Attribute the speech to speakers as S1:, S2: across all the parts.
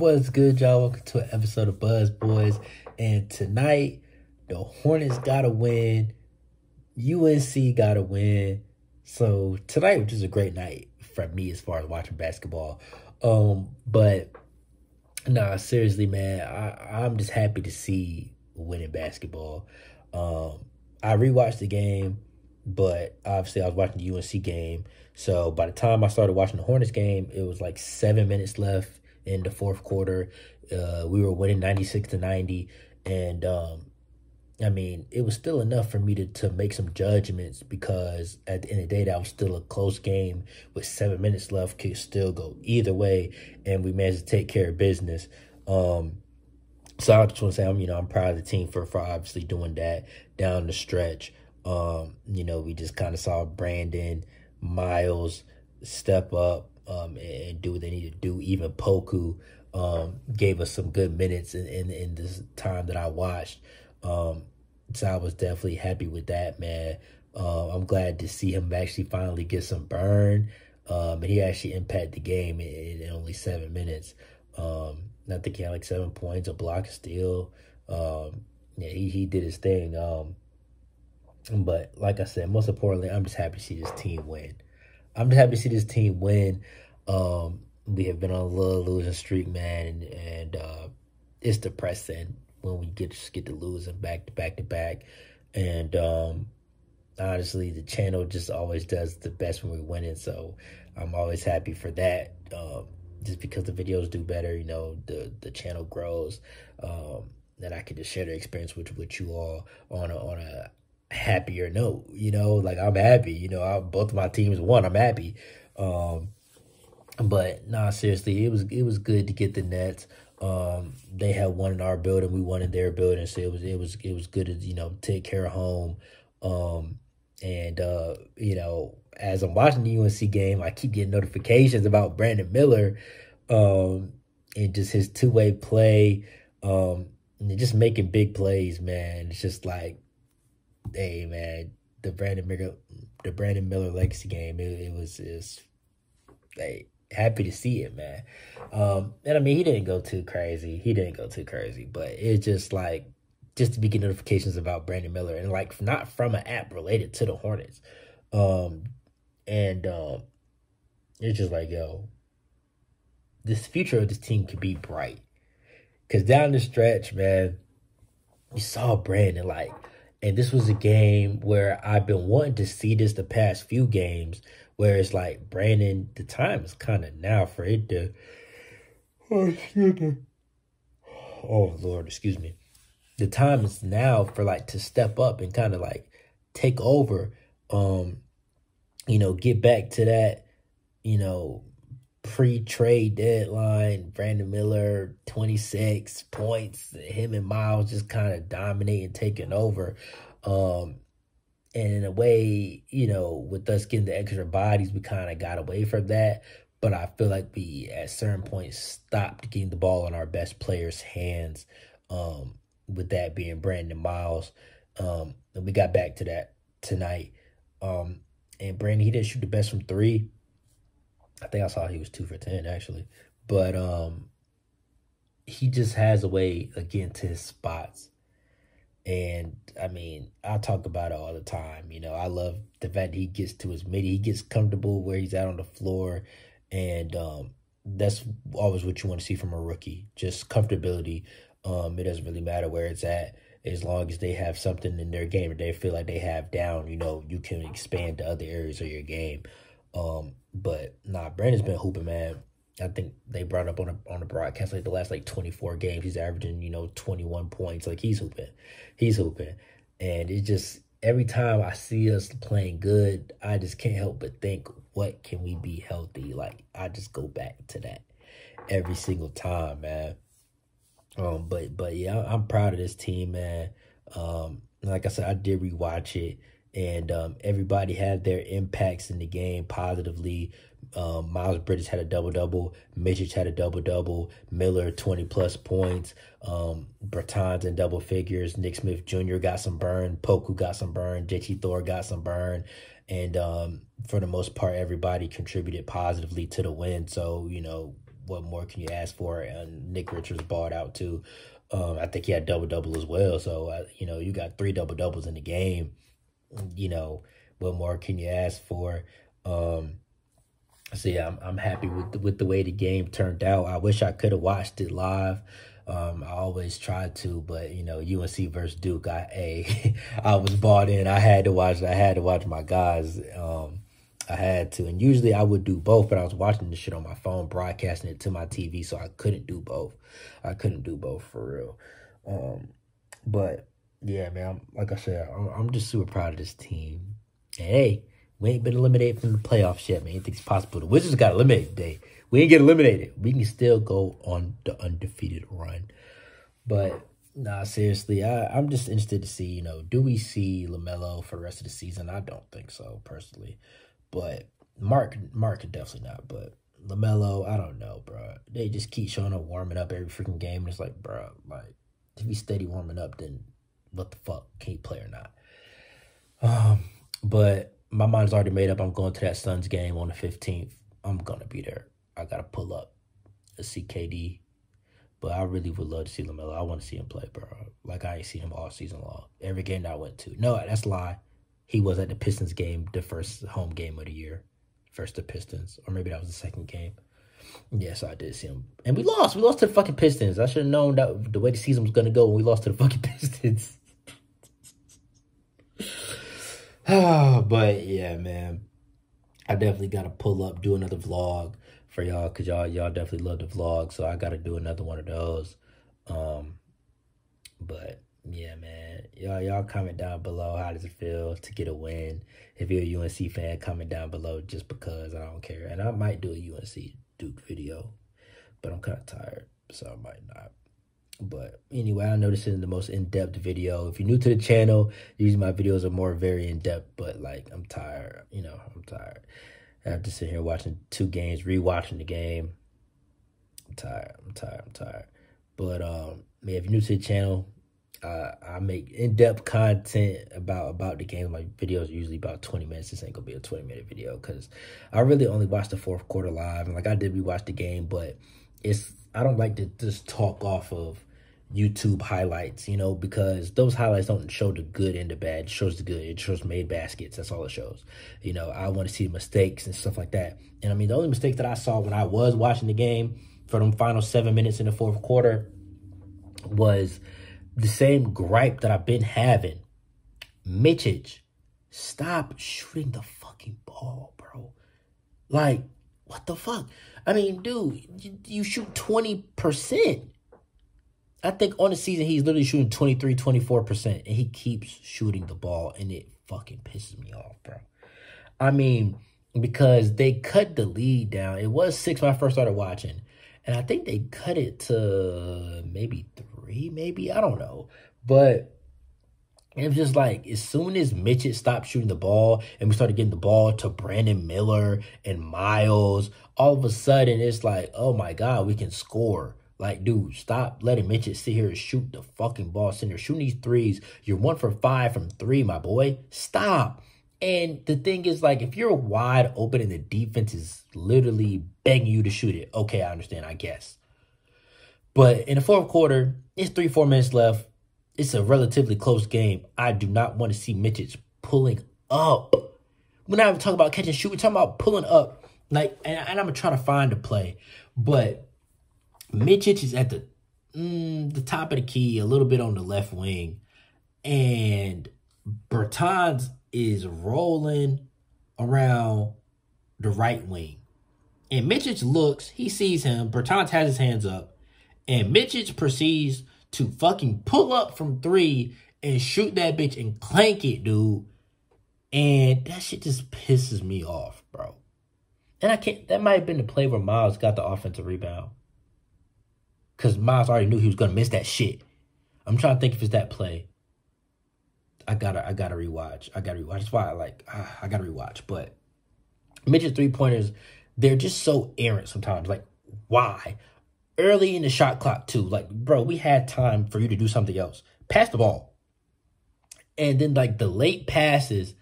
S1: What's good, y'all? Welcome to an episode of Buzz Boys. And tonight, the Hornets got to win. UNC got to win. So tonight, which is a great night for me as far as watching basketball. But nah, seriously, man, I'm just happy to see winning basketball. I rewatched the game, but obviously I was watching the UNC game. So by the time I started watching the Hornets game, it was like 7 minutes left in the fourth quarter. We were winning 96-90. And, it was still enough for me to make some judgments because at the end of the day, that was still a close game with 7 minutes left. Could still go either way. And we managed to take care of business. So I just want to say, I'm proud of the team for obviously doing that down the stretch. We just kind of saw Brandon, Miles step up and do what they need to do. Even Poku gave us some good minutes in this time that I watched. So I was definitely happy with that, man. I'm glad to see him actually finally get some burn. And he actually impacted the game in only 7 minutes. I think he had like 7 points, a block, a steal. He did his thing. But like I said, most importantly, I'm just happy to see this team win. We have been on a little losing streak, man, and it's depressing when we get to losing back to back to back. And honestly, the channel just always does the best when we're winning, so I'm always happy for that. Just because the videos do better, the channel grows. That I can just share the experience with you all on a happier note. Like I'm happy. Both of my teams won. I'm happy. But nah, seriously, it was good to get the Nets. They had one in our building, we won in their building, so it was good to take care of home. As I'm watching the UNC game, I keep getting notifications about Brandon Miller, and just his two-way play, and just making big plays, man. It's just like, hey, man, the Brandon Miller legacy game. It was like happy to see it, man. He didn't go too crazy. But it's just like to be getting notifications about Brandon Miller and like not from an app related to the Hornets. It's just like, yo, this future of this team could be bright. Because down the stretch, man, you saw Brandon, and this was a game where I've been wanting to see this the past few games, where it's like, Brandon, the time is kind of now for it to, oh, Lord, excuse me. The time is now for, to step up and kind of, take over, get back to that, pre-trade deadline, Brandon Miller, 26 points, him and Miles just kind of dominating, taking over. And in a way, with us getting the extra bodies, we kind of got away from that. But I feel like we, at certain points, stopped getting the ball in our best players' hands, with that being Brandon Miles. And we got back to that tonight. And Brandon, he didn't shoot the best from three. I think I saw he was 2 for 10, actually. But he just has a way of getting to his spots. And, I talk about it all the time. I love the fact that he gets to his midi. He gets comfortable where he's at on the floor. And that's always what you want to see from a rookie. Just comfortability. It doesn't really matter where it's at. As long as they have something in their game that they feel like they have down, you can expand to other areas of your game. But nah, Brandon's been hooping, man. I think they brought up on the broadcast the last 24 games. He's averaging 21 points. He's hooping, and it just every time I see us playing good, I just can't help but think, what can we be healthy? I just go back to that every single time, man. But yeah, I'm proud of this team, man. Like I said, I did rewatch it. And everybody had their impacts in the game positively. Miles Bridges had a double-double. Mitchell had a double-double. Miller, 20-plus points. Bertans in double figures. Nick Smith Jr. got some burn. Poku got some burn. JT Thor got some burn. And for the most part, everybody contributed positively to the win. So, what more can you ask for? And Nick Richards balled out too. I think he had double as well. So you know, you got 3 doubles in the game. You know, what more can you ask for? So yeah, I'm happy with the way the game turned out. I wish I could have watched it live. I always tried to, but you know, UNC versus Duke, I was bought in. I had to watch my guys. I had to, and usually I would do both, but I was watching this shit on my phone, broadcasting it to my TV, so I couldn't do both. I couldn't do both for real. But yeah, man, like I said, I'm just super proud of this team. And hey, we ain't been eliminated from the playoffs yet, man. Anything's possible. The Wizards got eliminated today. We ain't get eliminated. We can still go on the undefeated run. But nah, seriously, I'm just interested to see, you know, do we see LaMelo for the rest of the season? I don't think so, personally. But Mark could definitely not. But LaMelo, I don't know, bro. They just keep showing up, warming up every freaking game. And it's like, bro, like, if he's steady warming up, then what the fuck? Can he play or not? But my mind's already made up. I'm going to that Suns game on the 15th. I'm going to be there. I got to pull up a CKD. But I really would love to see LaMelo. I want to see him play, bro. Like, I ain't seen him all season long. Every game that I went to. No, that's a lie. He was at the Pistons game, the first home game of the year. First the Pistons. Or maybe that was the second game. Yes, I did see him. And we lost. We lost to the fucking Pistons. I should have known that the way the season was going to go when we lost to the fucking Pistons. But, yeah, man. I definitely got to pull up, do another vlog for y'all, because y'all definitely love the vlog. So I got to do another one of those. But, yeah, man. Y'all comment down below. How does it feel to get a win? If you're a UNC fan, comment down below just because. I don't care. And I might do a UNC Duke video, but I'm kind of tired, so I might not. But anyway, I know this isn't the most in-depth video. If you're new to the channel, usually my videos are very in-depth, but like, I'm tired. You know, I'm tired. I have to sit here watching 2 games, rewatching the game. I'm tired. But yeah, if you're new to the channel, I make in-depth content about the game. My videos are usually about 20 minutes. This ain't gonna be a 20-minute video because I really only watched the 4th quarter live. And like, I did rewatch the game, but I don't like to just talk off of YouTube highlights, you know, because those highlights don't show the good and the bad. It shows the good. It shows made baskets. That's all it shows. You know, I want to see mistakes and stuff like that. And I mean, the only mistake that I saw when I was watching the game for them final 7 minutes in the 4th quarter was the same gripe that I've been having. Mitchich, stop shooting the fucking ball, bro. Like, what the fuck? I mean, dude, you shoot 20%. I think on the season, he's literally shooting 23, 24%, and he keeps shooting the ball, and it fucking pisses me off, bro. I mean, because they cut the lead down. It was 6 when I first started watching, and I think they cut it to maybe 3, maybe. I don't know. But it was just like, as soon as Mitchell stopped shooting the ball and we started getting the ball to Brandon Miller and Miles, all of a sudden it's like, oh my God, we can score. Like, dude, stop letting Mitchell sit here and shoot the fucking ball. Sitting there shooting these threes. You're 1 for 5 from 3, my boy. Stop. And the thing is, like, if you're wide open and the defense is literally begging you to shoot it, okay, I understand, I guess. But in the 4th quarter, it's 3-4 minutes left. It's a relatively close game. I do not want to see Mitchell pulling up. We're not even talking about catch and shoot. We're talking about pulling up. Like, and I'm going to try to find a play. But Mitchell is at the top of the key, a little bit on the left wing. And Bertans is rolling around the right wing. And Mitchell looks, he sees him. Bertans has his hands up. And Mitchell proceeds to fucking pull up from 3 and shoot that bitch and clank it, dude. And that shit just pisses me off, bro. And I can't, that might have been the play where Miles got the offensive rebound. Because Miles already knew he was going to miss that shit. I'm trying to think if it's that play. I gotta rewatch. That's why I gotta rewatch. But Mitchell 3-pointers, they're just so errant sometimes. Like, why? Early in the shot clock, too. Like, bro, we had time for you to do something else. Pass the ball. And then, like, the late passes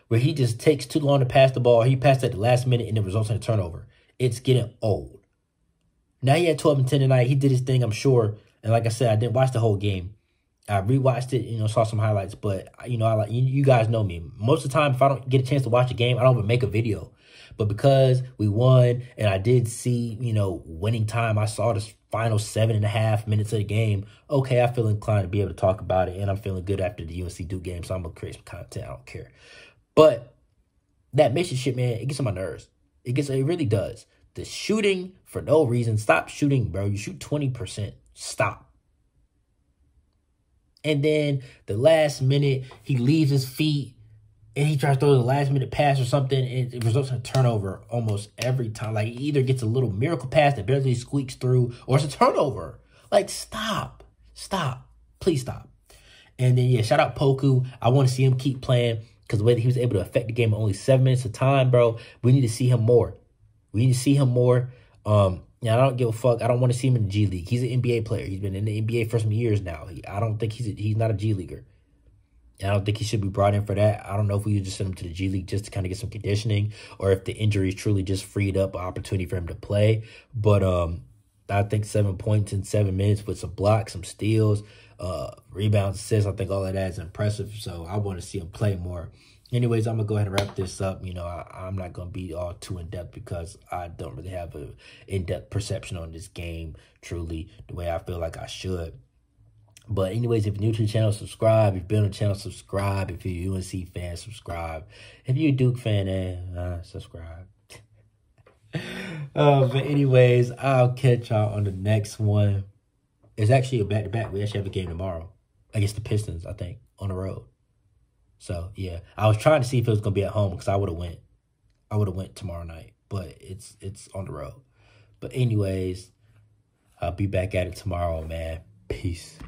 S1: where he just takes too long to pass the ball. He passed at the last minute and it results in a turnover. It's getting old. Now he had 12 and 10 tonight. He did his thing, I'm sure. And like I said, I didn't watch the whole game. I rewatched it, saw some highlights, but I like you guys know me. Most of the time, if I don't get a chance to watch a game, I don't even make a video. But because we won and I did see, winning time, I saw the final 7.5 minutes of the game. Okay, I feel inclined to be able to talk about it, and I'm feeling good after the UNC Duke game, so I'm gonna create some content. I don't care. But that mission shit, man, it gets on my nerves. It really does. The shooting for no reason. Stop shooting, bro. You shoot 20%. Stop. And then the last minute, he leaves his feet and he tries to throw the last minute pass or something. And it results in a turnover almost every time. Like, he either gets a little miracle pass that barely squeaks through, or it's a turnover. Like, stop. Stop. Please stop. And then, yeah, shout out Poku. I want to see him keep playing because the way that he was able to affect the game in only 7 minutes of time, bro, we need to see him more. We need to see him more. I don't give a fuck. I don't want to see him in the G League. He's an NBA player. He's been in the NBA for some years now. I don't think he's not a G Leaguer. And I don't think he should be brought in for that. I don't know if we would just send him to the G League just to kind of get some conditioning, or if the injury truly just freed up an opportunity for him to play. But I think 7 points in 7 minutes with some blocks, some steals, rebounds, assists, I think all of that is impressive. So I want to see him play more. Anyways, I'm going to go ahead and wrap this up. I'm not going to be all too in-depth because I don't really have an in-depth perception on this game, truly, the way I feel like I should. But anyways, if you're new to the channel, subscribe. If you've been on the channel, subscribe. If you're a UNC fan, subscribe. If you're a Duke fan, subscribe. But anyways, I'll catch y'all on the next one. It's actually a back-to-back. We actually have a game tomorrow against the Pistons, I think, on the road. So, yeah, I was trying to see if it was going to be at home because I would have went tomorrow night, but it's on the road. But anyways, I'll be back at it tomorrow, man. Peace.